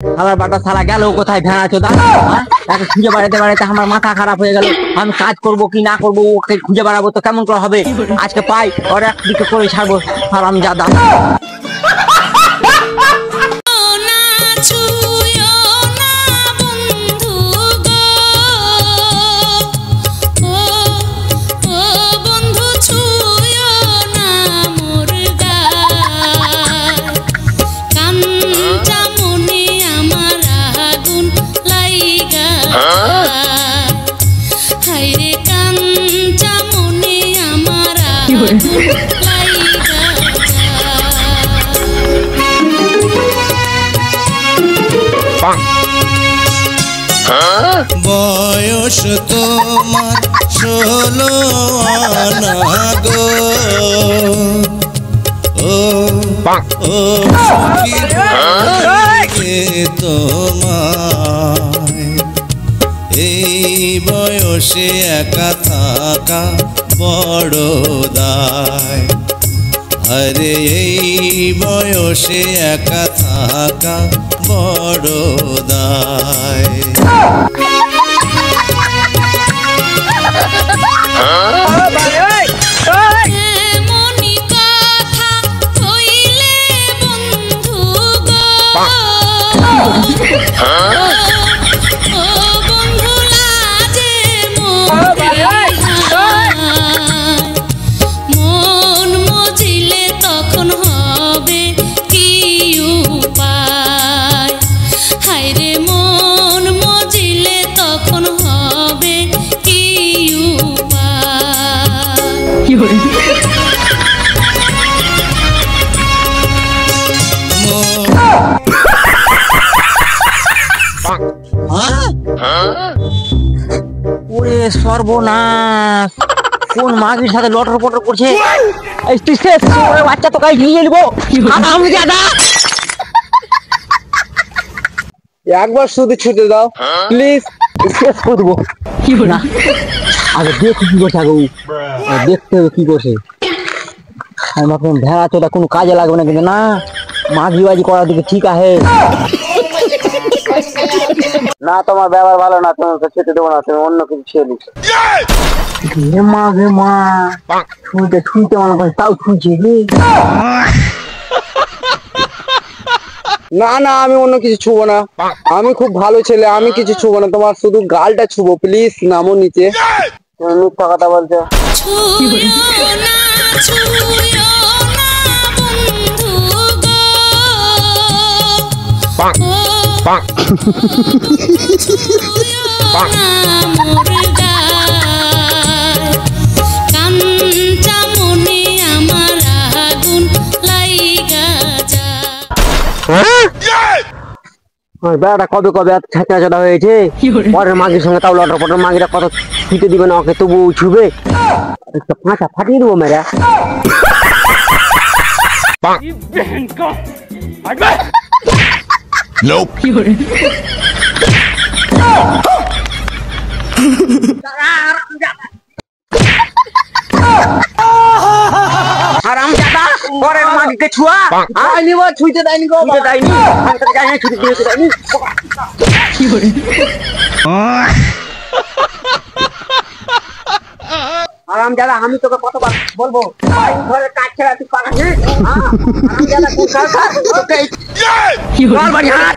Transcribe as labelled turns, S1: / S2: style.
S1: আমার বাটা শালা গেল কোথায় ভেড়া চোদা তাকে খুঁজে বেড়াতে বেড়াতে আমার মাথা খারাপ হয়ে গেল। আমি কাজ করব কি না করবো, ওকে খুঁজে বেড়াবো তো কেমন করে হবে। আজকে পাই ওর একদিকে করে ছাড়বো হারামজাদা।
S2: বয়স তোমার 16 আনা গো, ও তোমায় এই বয়সে একা থাকা বড় দায়। আরে এই বয়সে একা থাকা বড় দায়।
S1: ওরে সর্বনাশ, কোন মাগির সাথে লটর পটর করছে। তুই শেষ, বাচ্চা তো গাই নিয়ে নিবো।
S3: একবার শুধু ছুটে দাও প্লিজ,
S1: শেষ করে দেবো। কি না আগে দেখো কি করছে, আগে দেখতে হবে কি করছে। আমি ভাবলাম ভেড়া চোদা কোনো কাজে লাগবে না, কিন্তু না, মাগি বাজি করার দিকে ঠিক আছে
S3: না। তোমার ব্যবহার ভালো না, তোমাকে খেতে দেবো না, তুমি অন্য কিছু খেয়ে নিচ্ছ।
S1: মা রে মা, ছুঁতে ছুঁতে আমার কাছে তাও ছুঁছে।
S3: না না, আমি অন্য কিছু ছুবো না, আমি খুব ভালো ছেলে, আমি কিছু ছুবো না, তোমার শুধু গালটা ছুবো, প্লিজ নামো নিচে। তুমি মিথ্যা কথা বলছো।
S1: বেড়াটা কবে কবে ছেঁচড়া চড়া হয়েছে, পরের মাগির সঙ্গে তাও লটর পটর। মাগিরা কত ছুটে দিবে না ওকে, তবু ছুবে। পাঁচা ফাটিয়ে দেবো মেয়েরা। হারামজাদা, পরের মাগিকে ছুয়া আইনি, ছুঁতে দেয়নি গো, দেয়নি, ছুটে দিতে দেয়নি। হারামজাদা, আমি তোকে কতবার বলবো ঘরের কাজ ছেড়া তুই পাকাছিস। হারামজাদা,